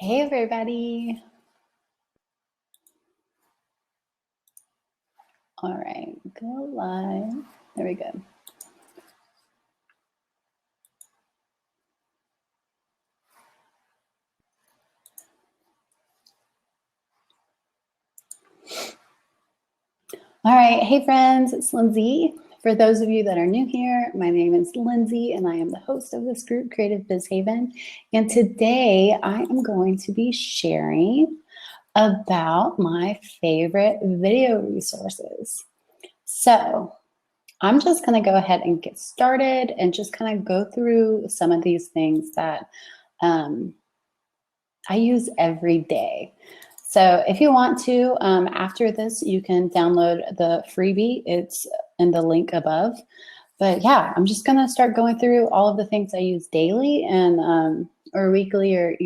Hey everybody. All right, go live. There we go. All right, hey friends, it's Lindsey. For those of you that are new here, my name is Lindsey and I am the host of this group, Creative Biz Haven. And today I am going to be sharing about my favorite video resources. So I'm just going to go ahead and get started and just kind of go through some of these things that I use every day. So if you want to, after this, you can download the freebie. It's in the link above. But yeah, I'm just going to start going through all of the things I use daily and or weekly or,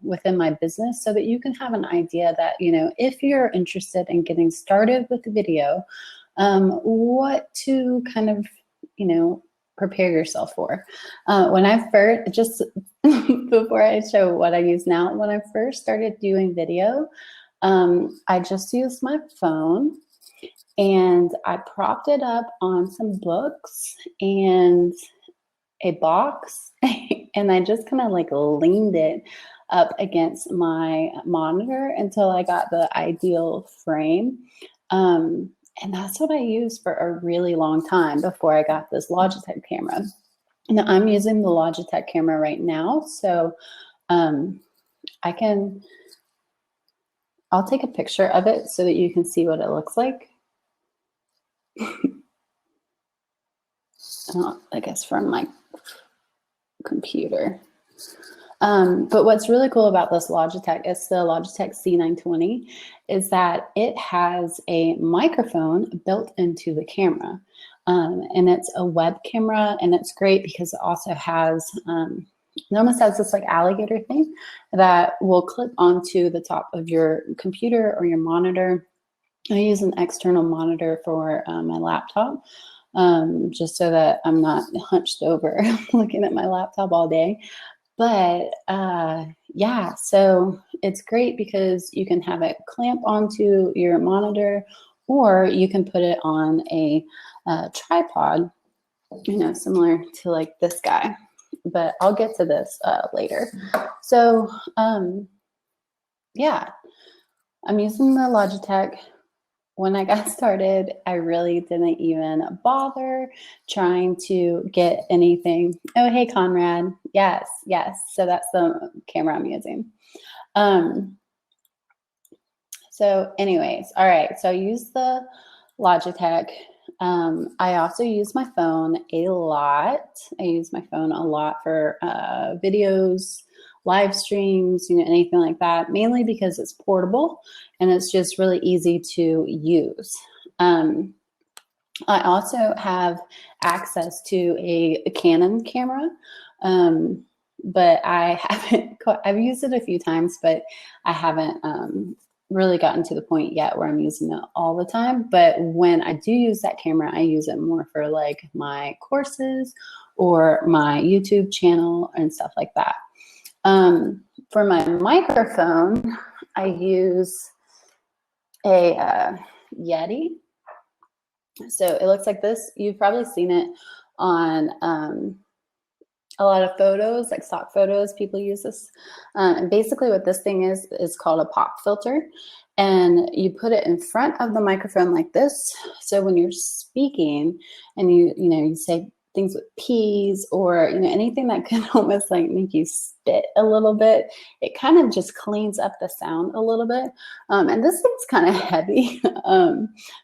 within my business so that you can have an idea that, if you're interested in getting started with the video, what to kind of, prepare yourself for. When I first, just before I show what I use now, when I first started doing video, I just used my phone and I propped it up on some books and a box and I just kind of like leaned it up against my monitor until I got the ideal frame. And that's what I used for a really long time before I got this Logitech camera. Now I'm using the Logitech camera right now, so I'll take a picture of it so that you can see what it looks like. I guess from my computer. But what's really cool about this Logitech, it's the Logitech C920, is that it has a microphone built into the camera. And it's a web camera, and it's great because it also has, it almost has this like alligator thing that will clip onto the top of your computer or your monitor. I use an external monitor for my laptop, just so that I'm not hunched over looking at my laptop all day. But yeah, so it's great because you can have it clamp onto your monitor, or you can put it on a tripod, similar to like this guy. But I'll get to this later. So yeah, I'm using the Logitech. When I got started, I really didn't even bother trying to get anything. Oh, hey, Conrad. Yes, yes. So that's the camera I'm using. So anyways, all right. So I use the Logitech. I also use my phone a lot. I use my phone a lot for videos, live streams, anything like that, mainly because it's portable and it's just really easy to use. I also have access to a Canon camera, but I haven't, I've used it a few times, but I haven't really gotten to the point yet where I'm using it all the time. But when I do use that camera, I use it more for like my courses or my YouTube channel and stuff like that. For my microphone, I use a Yeti. So it looks like this. You've probably seen it on a lot of photos, like stock photos. People use this. And basically what this thing is called a pop filter. And you put it in front of the microphone like this. So when you're speaking and you say things with P's or anything that could almost like make you spit a little bit, it kind of just cleans up the sound a little bit. And this thing's kind of heavy,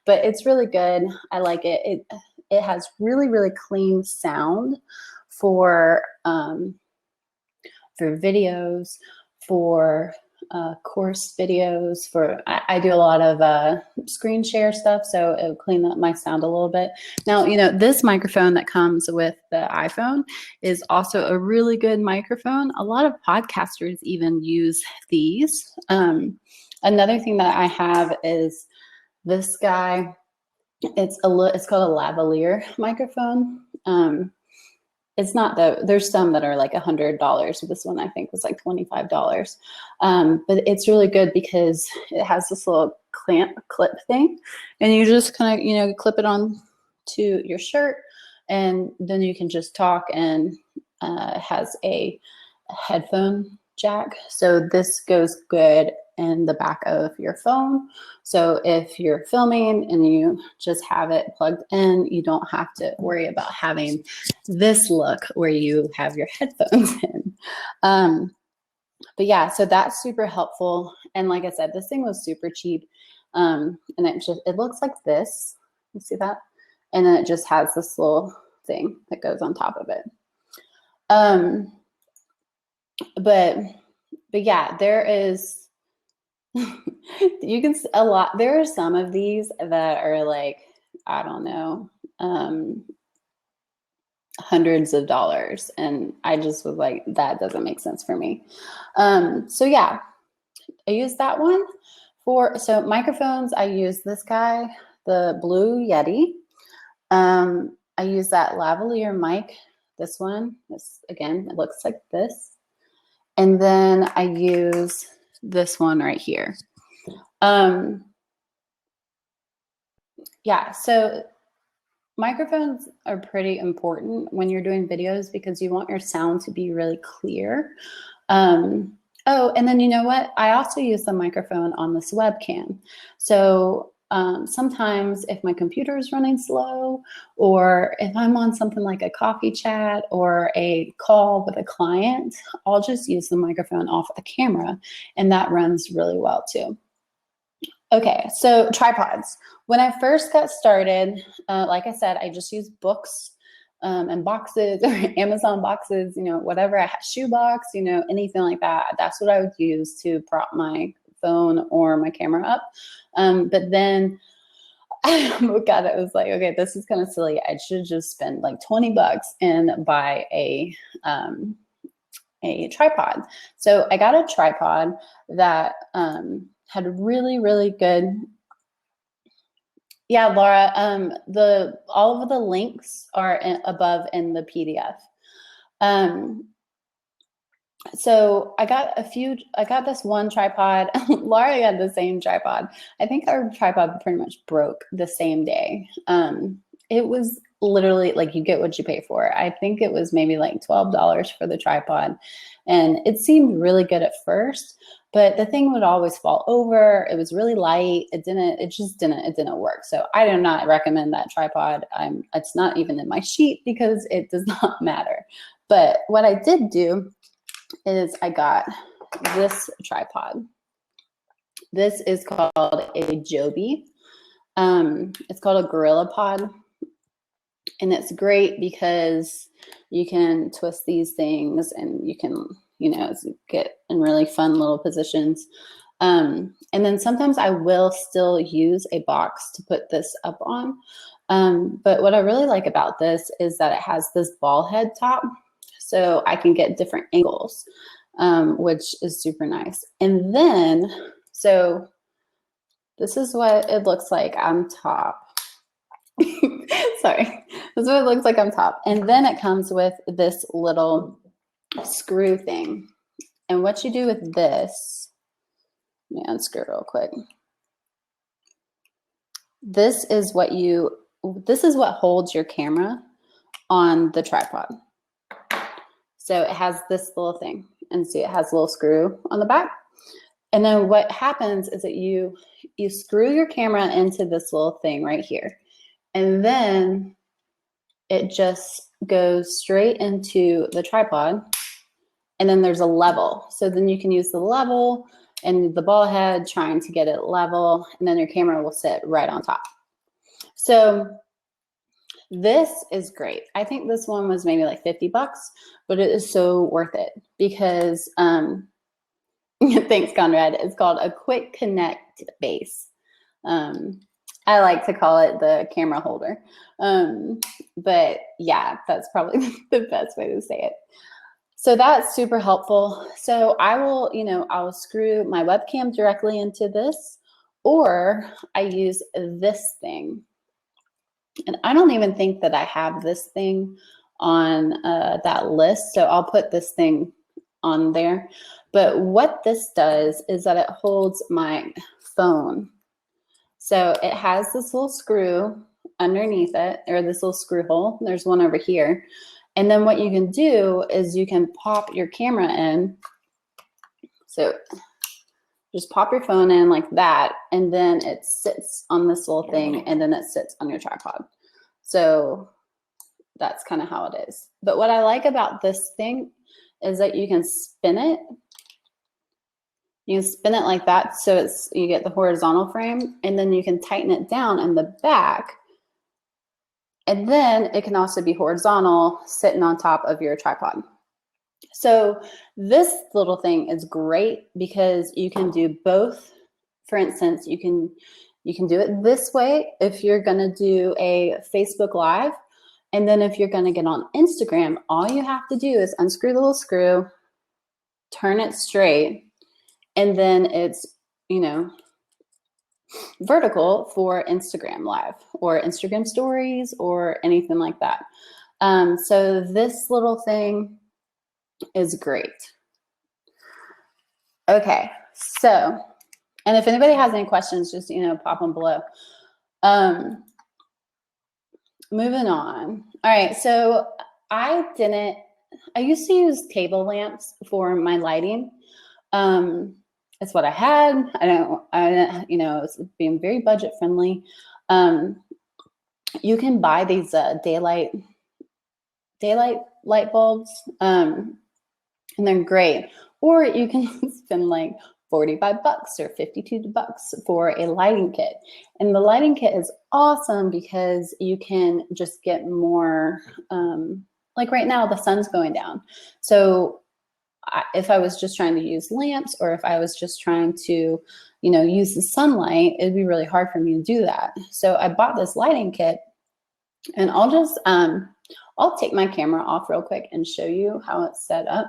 but it's really good. I like it. It has really, really clean sound for videos, for course videos, I do a lot of screen share stuff, so it'll clean up my sound a little bit. Now, this microphone that comes with the iPhone is also a really good microphone. A lot of podcasters even use these. Another thing that I have is this guy. It's called a lavalier microphone. it's not there's some that are like $100. This one I think was like $25. But it's really good because it has this little clip thing, and you just kind of, you know, clip it on to your shirt, and then you can just talk, and it has a headphone jack. So this goes good in the back of your phone. So if you're filming and you just have it plugged in, you don't have to worry about having this look where you have your headphones in. But yeah, so that's super helpful. And like I said, this thing was super cheap. And it looks like this. You see that? And then it just has this little thing that goes on top of it. But yeah, there is, you can, there are some of these that are like, I don't know, hundreds of dollars. And I just was like, that doesn't make sense for me. So yeah, I use that one so microphones, I use this guy, the Blue Yeti. I use that lavalier mic, this one. This, again, it looks like this. And then I use this one right here. Yeah, so microphones are pretty important when you're doing videos because you want your sound to be really clear. Oh, and then you know what? I also use the microphone on this webcam. So sometimes if my computer is running slow, or if I'm on something like a coffee chat or a call with a client, I'll just use the microphone off the camera, and that runs really well too. Okay, so tripods. When I first got started, like I said, I just used books and boxes or Amazon boxes, you know, whatever, I had shoe box, you know, anything like that. That's what I would use to prop my phone or my camera up. But then, oh God, I was like, okay, this is kind of silly. I should just spend like $20 and buy a tripod. So I got a tripod that had really, really good. Yeah, Laura, all of the links are above in the PDF. So I got this one tripod. Laura got the same tripod. I think our tripod pretty much broke the same day. It was literally like you get what you pay for. I think it was maybe like $12 for the tripod. And it seemed really good at first, but the thing would always fall over. It was really light. It didn't work. So I do not recommend that tripod. It's not even in my sheet because it does not matter. But what I did do is I got this tripod. This is called a Joby. It's called a Gorilla Pod. And it's great because you can twist these things and you can, you know, get in really fun little positions. And then sometimes I will still use a box to put this up on. But what I really like about this is that it has this ball head top, so I can get different angles, which is super nice. And then, so this is what it looks like on top. Sorry, this is what it looks like on top. And then it comes with this little screw thing. And what you do with this, let me unscrew real quick. This is what holds your camera on the tripod. So it has this little thing, and see, it has a little screw on the back. And then what happens is that you screw your camera into this little thing right here. And then it just goes straight into the tripod. And then there's a level. So then you can use the level and the ball head trying to get it level. And then your camera will sit right on top. So this is great. I think this one was maybe like $50, but it is so worth it because, thanks, Conrad. It's called a Quick Connect base. I like to call it the camera holder. But yeah, that's probably the best way to say it. So that's super helpful. So I will screw my webcam directly into this, or I use this thing. And I don't even think that I have this thing on that list. So I'll put this thing on there. But what this does is that it holds my phone. So it has this little screw underneath it, or this little screw hole. There's one over here. And then what you can do is you can pop your camera in. So just pop your phone in like that, and then it sits on this little thing, and then it sits on your tripod. So that's kind of how it is. But what I like about this thing is that you can spin it. You can spin it like that, so you get the horizontal frame, and then you can tighten it down in the back, and then it can also be horizontal, sitting on top of your tripod. So this little thing is great because you can do both. For instance, you can do it this way if you're going to do a Facebook Live, and then if you're going to get on Instagram, all you have to do is unscrew the little screw, turn it straight, and then it's, you know, vertical for Instagram Live or Instagram Stories or anything like that. So this little thing is great. Okay, so, and if anybody has any questions, just, you know, pop them below. Moving on. All right, so I used to use table lamps for my lighting. It's what I had. You know, it's being very budget friendly. You can buy these daylight light bulbs, and they're great. Or you can spend like $45 or $52 for a lighting kit. And the lighting kit is awesome because you can just get more, like right now the sun's going down. So if I was just trying to use lamps, or if I was just trying to, you know, use the sunlight, it'd be really hard for me to do that. So I bought this lighting kit, and I'll just, I'll take my camera off real quick and show you how it's set up.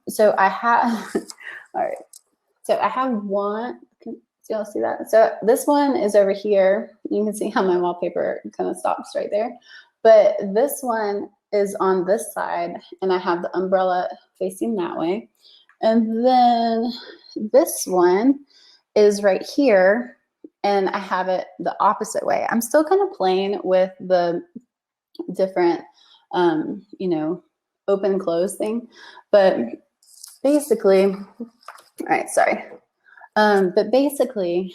So I have, all right. So I have one, can y'all see that? So this one is over here. You can see how my wallpaper kind of stops right there. But this one is on this side, and I have the umbrella facing that way. And then this one is right here, and I have it the opposite way. I'm still kind of playing with the different, you know, open and close thing, but basically, all right, sorry. But basically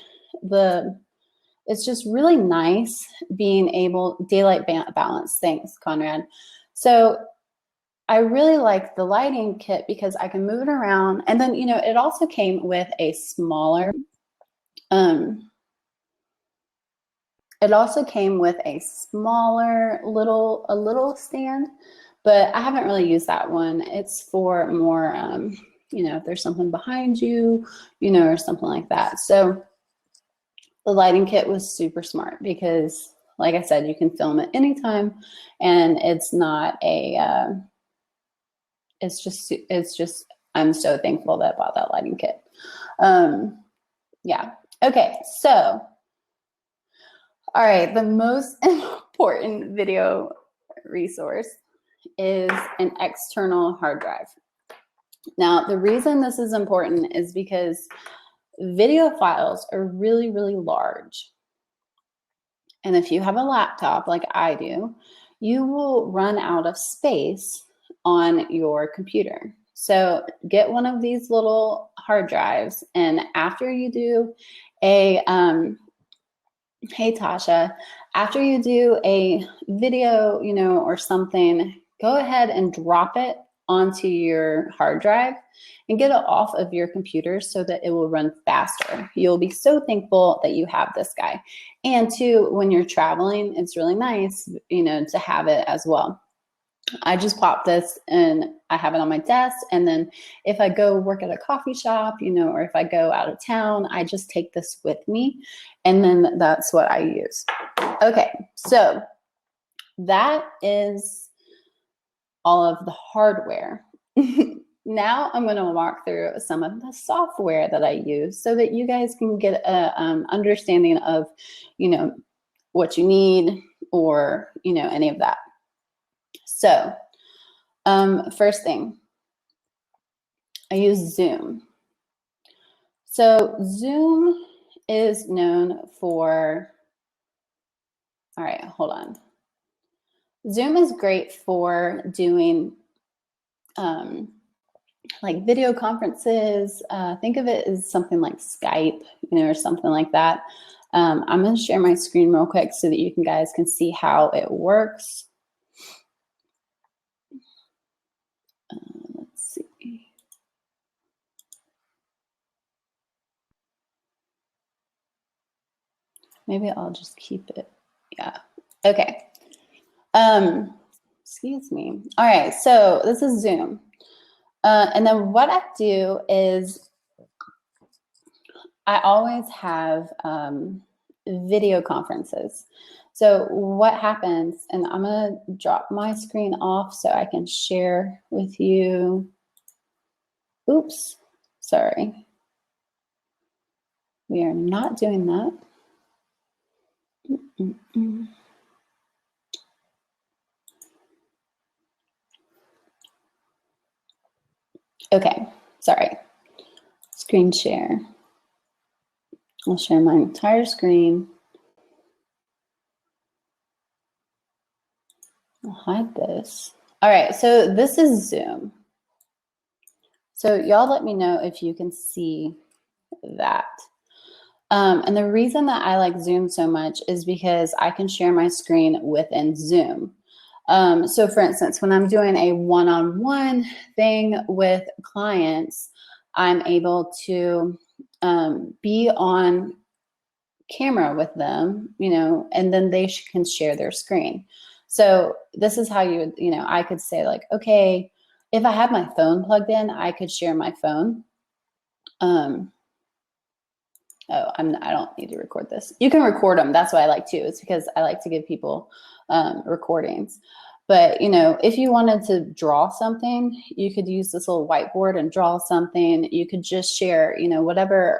it's just really nice being able, daylight balance. Thanks, Conrad. So I really like the lighting kit because I can move it around. And then, you know, it also came with a smaller, little stand, but I haven't really used that one. It's for more, you know, if there's something behind you, you know, or something like that. So the lighting kit was super smart because, like I said, you can film at any time, and it's not a, it's just, I'm so thankful that I bought that lighting kit. Yeah. Okay. So, all right. The most important video resource is an external hard drive. Now, the reason this is important is because video files are really, really large. And if you have a laptop like I do, you will run out of space on your computer. So get one of these little hard drives, and after you do a, hey Tasha, after you do a video, you know, or something, go ahead and drop it onto your hard drive and get it off of your computer so that it will run faster. You'll be so thankful that you have this guy. And too, when you're traveling, it's really nice, you know, to have it as well. I just pop this and I have it on my desk. And then if I go work at a coffee shop, you know, or if I go out of town, I just take this with me. And then that's what I use. Okay, so that is all of the hardware. Now I'm going to walk through some of the software that I use so that you guys can get a understanding of, you know, what you need, or, you know, any of that. So first thing, I use Zoom. So Zoom is known for, all right, hold on. Zoom is great for doing like video conferences. Think of it as something like Skype, or something like that. I'm going to share my screen real quick so that you guys can see how it works. Let's see. Maybe I'll just keep it. Yeah. Okay. Excuse me. All right. So this is Zoom. And then what I do is I always have video conferences. So what happens, and I'm going to drop my screen off so I can share with you. Oops, sorry. We are not doing that. Okay, sorry. Screen share. I'll share my entire screen. I'll hide this. All right, so this is Zoom. So y'all let me know if you can see that. And the reason that I like Zoom so much is because I can share my screen within Zoom. So for instance, when I'm doing a one-on-one thing with clients, I'm able to be on camera with them, and then they can share their screen. So this is how you would, I could say like, okay, if I have my phone plugged in, I could share my phone. I don't need to record this. You can record them. That's what I like too. It's because I like to give people recordings. But, if you wanted to draw something, you could use this little whiteboard and draw something. You could just share, whatever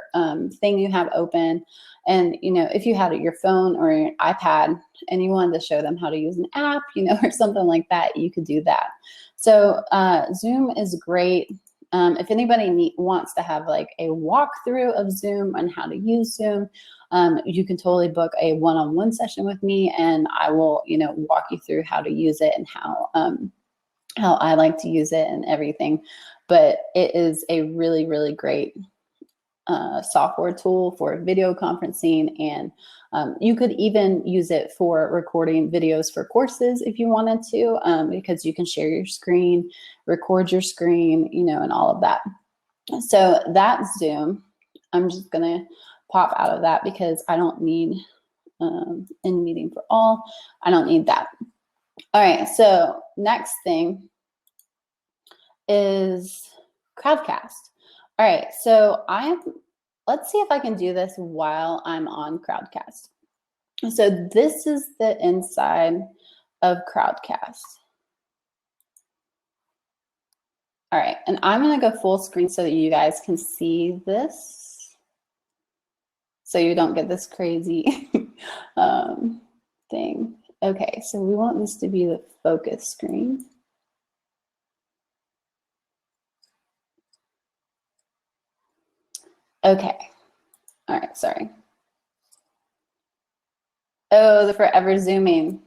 thing you have open. And, if you had your phone or your iPad and you wanted to show them how to use an app, or something like that, you could do that. So Zoom is great. If anybody wants to have like a walkthrough of Zoom and how to use Zoom, you can totally book a one-on-one session with me, and I will, walk you through how to use it and how I like to use it and everything. But it is a really, really great software tool for video conferencing, and you could even use it for recording videos for courses if you wanted to, because you can share your screen, record your screen, and all of that. So that's Zoom. I'm just gonna pop out of that because I don't need in meeting for all. I don't need that. All right, so next thing is Crowdcast. All right, so let's see if I can do this while I'm on Crowdcast. So this is the inside of Crowdcast. All right, and I'm gonna go full screen so that you guys can see this, so you don't get this crazy thing. Okay, so we want this to be the focus screen. Okay, all right, sorry. Oh, the forever zooming.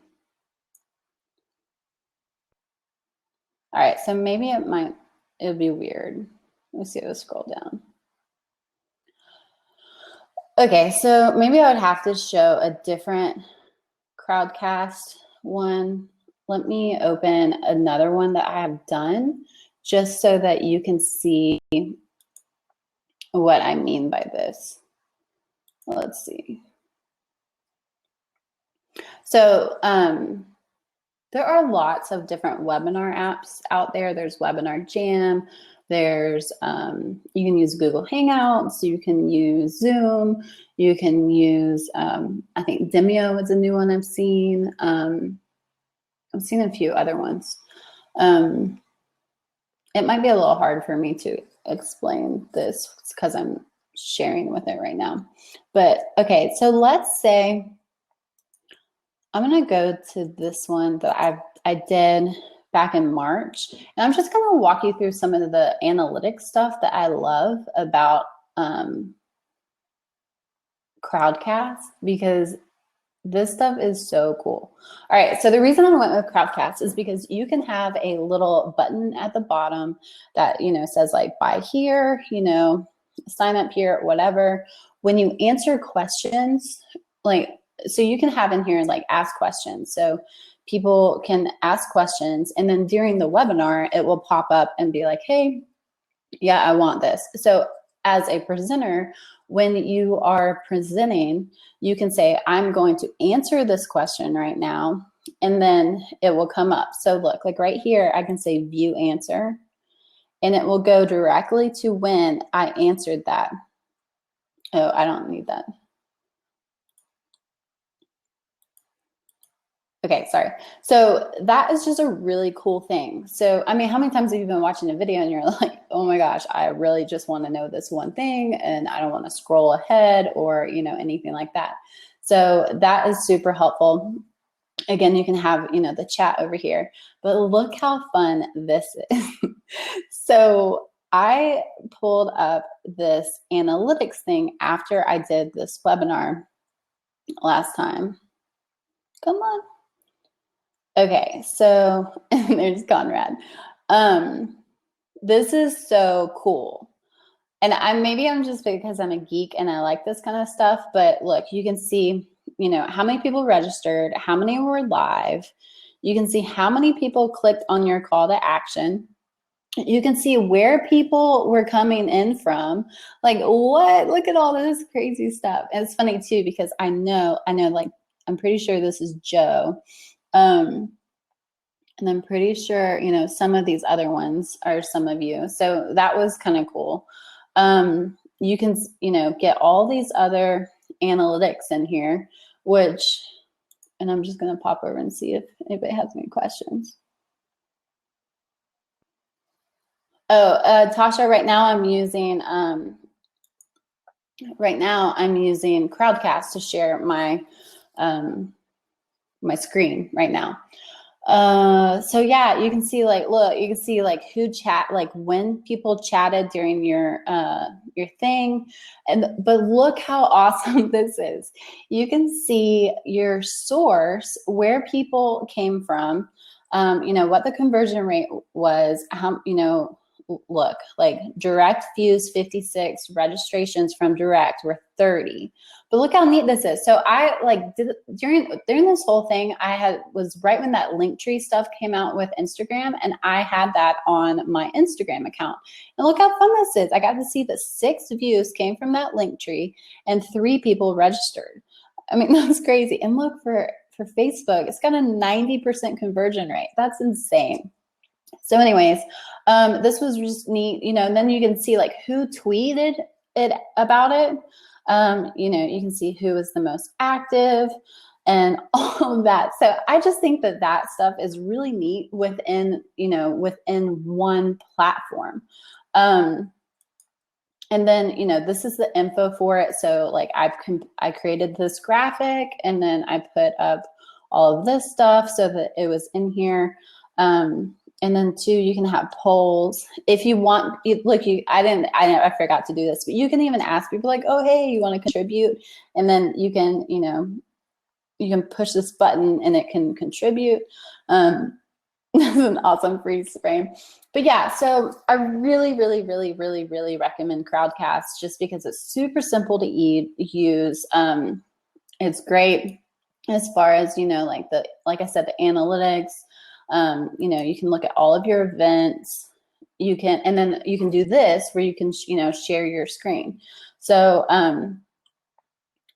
All right, so maybe it'll be weird. Let's see, let's scroll down. Okay, so maybe I would have to show a different Crowdcast one. Let me open another one that I have done just so that you can see what I mean by this. Let's see. So there are lots of different webinar apps out there. There's Webinar Jam. There's, you can use Google Hangouts. You can use Zoom. You can use, I think Demio is a new one I've seen. I've seen a few other ones. It might be a little hard for me to explain this because I'm sharing with it right now. But okay, so let's say I'm gonna go to this one that I did back in March. And I'm just going to walk you through some of the analytics stuff that I love about Crowdcast, because this stuff is so cool. All right, so the reason I went with Crowdcast is because you can have a little button at the bottom that, you know, says like buy here, you know, sign up here, whatever. When you answer questions, like, so you can have in here like ask questions. So people can ask questions, and then during the webinar, it will pop up and be like, hey, yeah, I want this. So as a presenter, when you are presenting, you can say, I'm going to answer this question right now, and then it will come up. So look, like right here, I can say view answer, and it will go directly to when I answered that. Oh, I don't need that. Okay, sorry. So that is just a really cool thing. So, I mean, how many times have you been watching a video and you're like, oh my gosh, I really just want to know this one thing and I don't want to scroll ahead or, you know, anything like that. So that is super helpful. Again, you can have, you know, the chat over here, but look how fun this is. So I pulled up this analytics thing after I did this webinar last time. Come on. Okay, so there's Conrad. This is so cool. And I'm just because I'm a geek and I like this kind of stuff, but look, you can see, you know, how many people registered, how many were live. You can see how many people clicked on your call to action. You can see where people were coming in from. Like, what? Look at all this crazy stuff. And it's funny too, because I know, like, I'm pretty sure this is Joe. And I'm pretty sure, you know, some of these other ones are some of you. So that was kind of cool. You can, you know, get all these other analytics in here, which, and I'm just going to pop over and see if anybody has any questions. Oh, Tasha, right now I'm using Crowdcast to share my my screen right now. So yeah, you can see like, look, you can see like who chat, like when people chatted during your thing. But look how awesome this is. You can see your source, where people came from, you know, what the conversion rate was, how, you know, look, like direct views 56, registrations from direct were 30. But look how neat this is. So I like did during this whole thing, was right when that Linktree stuff came out with Instagram, and I had that on my Instagram account. And look how fun this is. I got to see that 6 views came from that Linktree and 3 people registered. I mean, that's crazy. And look, for Facebook, it's got a 90% conversion rate. That's insane. So anyways, this was just neat, you know, and then you can see like who tweeted it about it. You know, you can see who was the most active and all of that. So I just think that that stuff is really neat within, you know, within one platform. And then, you know, this is the info for it. So like I created this graphic, and then I put up all of this stuff so that it was in here. And then 2, you can have polls if you want. Look, I forgot to do this, but you can even ask people like, oh, hey, you want to contribute? And then you can, you know, you can push this button and it can contribute. This is an awesome freeze frame. But yeah, so I really, really, really, really, really recommend Crowdcast just because it's super simple to use. It's great as far as, you know, like I said, the analytics. You know, you can look at all of your events. You can, and then you can do this where you can, you know, share your screen. So,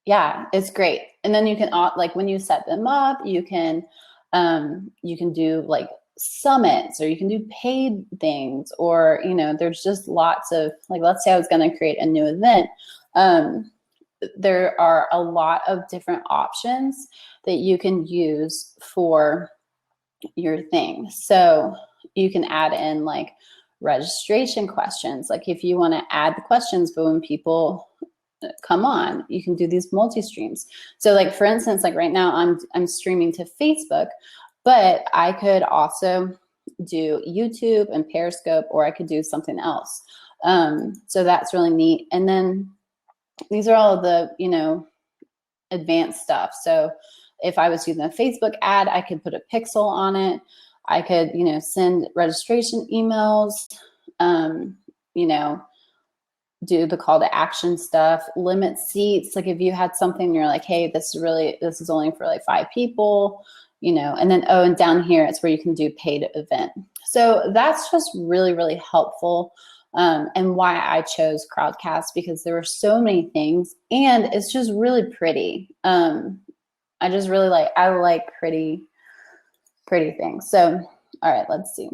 yeah, it's great. And then you can, like when you set them up, you can do like summits, or you can do paid things, or, you know, there's just lots of, like, let's say I was going to create a new event. There are a lot of different options that you can use for your thing. So you can add in like registration questions. Like if you want to add the questions, but when people come on, you can do these multi-streams. So like, for instance, like right now I'm streaming to Facebook, but I could also, do YouTube and Periscope, or I could do something else. So that's really neat. And then these are all of the, you know, advanced stuff. So if I was using a Facebook ad, I could put a pixel on it. I could, you know, send registration emails, you know, do the call to action stuff, limit seats. Like if you had something, you're like, hey, this is only for like 5 people, you know, and then, oh, and down here, it's where you can do paid event. So that's just really, really helpful. And why I chose Crowdcast, because there were so many things and it's just really pretty. I just really I like pretty things. So, all right, let's see.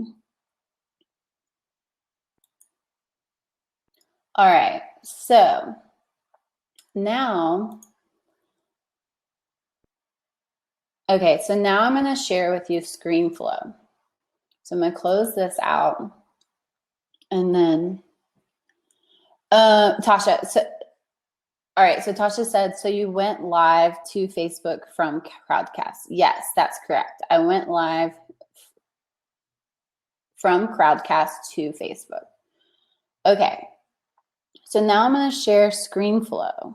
All right, so now, okay, so now I'm gonna share with you ScreenFlow. So I'm gonna close this out and then, Tasha, so, all right, so Tasha said, so you went live to Facebook from Crowdcast. Yes, that's correct. I went live from Crowdcast to Facebook. Okay, so now I'm gonna share ScreenFlow.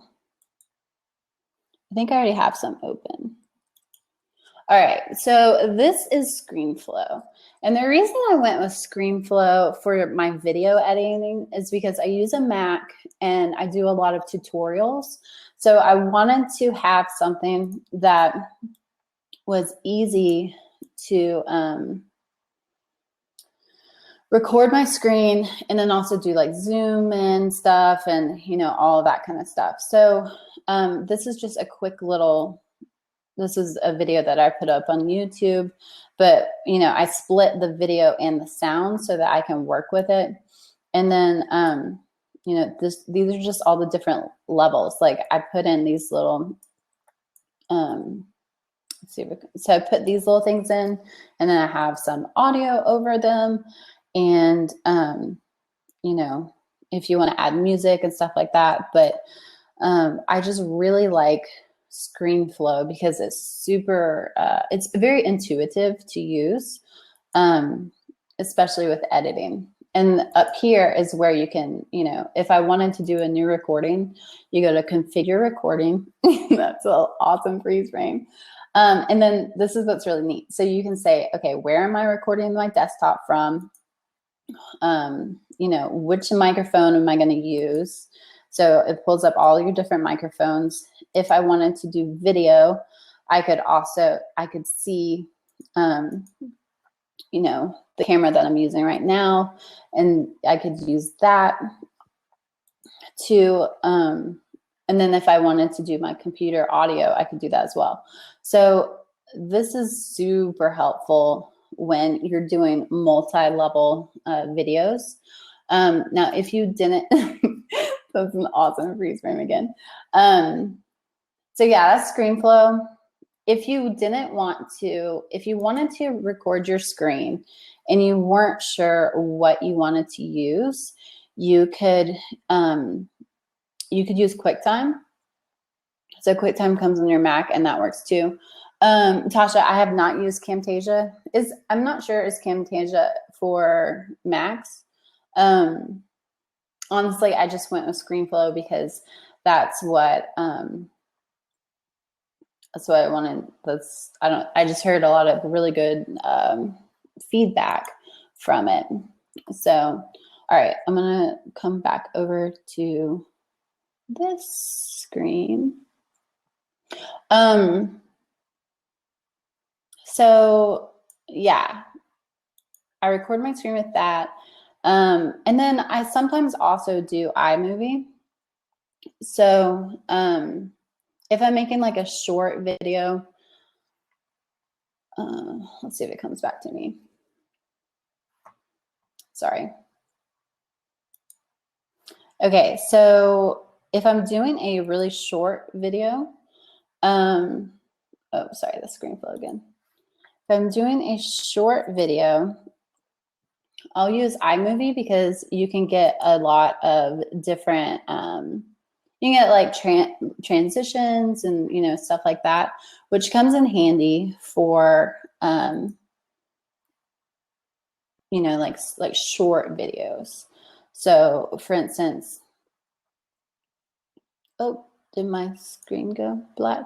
I think I already have some open. All right, so this is ScreenFlow. And the reason I went with ScreenFlow for my video editing is because I use a Mac and I do a lot of tutorials. So I wanted to have something that was easy to record my screen and then also do like zoom in stuff and, you know, all of that kind of stuff. So this is just a quick little, this is a video that I put up on YouTube, but, you know, I split the video and the sound so that I can work with it. And then, you know, these are just all the different levels. Like I put in these little, let's see, so I put these little things in and then I have some audio over them. And, you know, if you want to add music and stuff like that, but I just really like ScreenFlow because it's super, it's very intuitive to use, especially with editing. And up here is where you can, you know, if I wanted to do a new recording, you go to configure recording. That's an awesome freeze frame. And then this is what's really neat. So you can say, okay, where am I recording my desktop from? You know, which microphone am I going to use? So it pulls up all your different microphones. If I wanted to do video, I could see, you know, the camera that I'm using right now, and I could use that to, and then if I wanted to do my computer audio, I could do that as well. So this is super helpful when you're doing multi-level videos. Now, if you didn't, that's an awesome freeze frame again. So yeah, that's ScreenFlow. If you wanted to record your screen and you weren't sure what you wanted to use, you could use QuickTime. So QuickTime comes on your Mac and that works too. Tasha, I have not used Camtasia. I'm not sure is Camtasia for Macs. Honestly, I just went with ScreenFlow because that's what I wanted. I just heard a lot of really good feedback from it. So, all right, I'm gonna come back over to this screen. So yeah, I record my screen with that. And then I sometimes also do iMovie. So if I'm making like a short video, let's see if it comes back to me. Sorry. Okay, so if I'm doing a really short video, oh, sorry, the ScreenFlow again. If I'm doing a short video, I'll use iMovie because you can get a lot of different, you can get like transitions and, you know, stuff like that, which comes in handy for you know, like short videos. So for instance, oh, did my screen go black?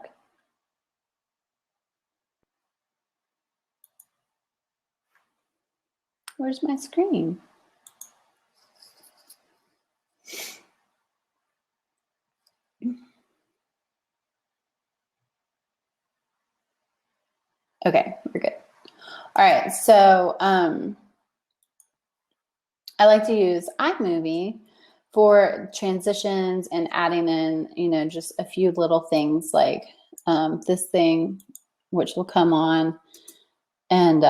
Where's my screen? Okay, we're good. All right, so I like to use iMovie for transitions and adding in, you know, just a few little things like this thing, which will come on and,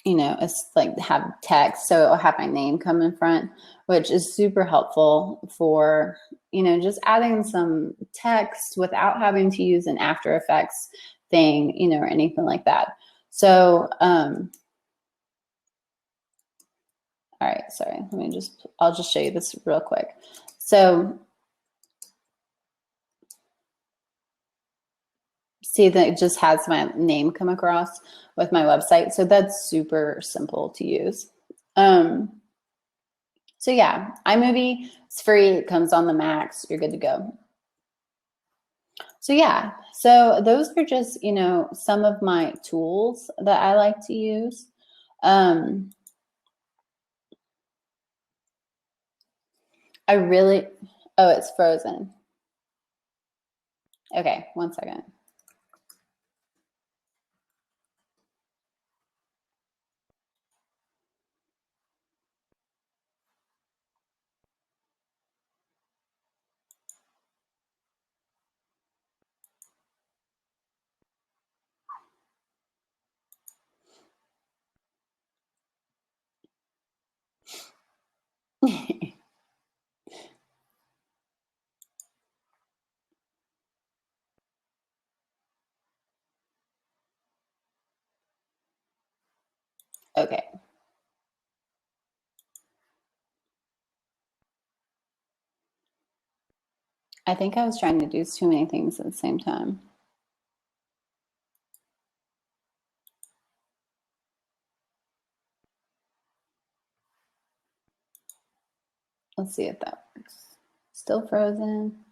you know, it's like have text. So it'll have my name come in front, which is super helpful for, you know, just adding some text without having to use an After Effects thing, you know, or anything like that. So, all right, sorry, I'll just show you this real quick. So see that it just has my name come across with my website. So that's super simple to use. So yeah, iMovie, it's free, it comes on the Macs, you're good to go. So yeah, so those are just, you know, some of my tools that I like to use. I really, oh, it's frozen. Okay, one second. Okay. I think I was trying to do too many things at the same time. Let's see if that works. Still frozen.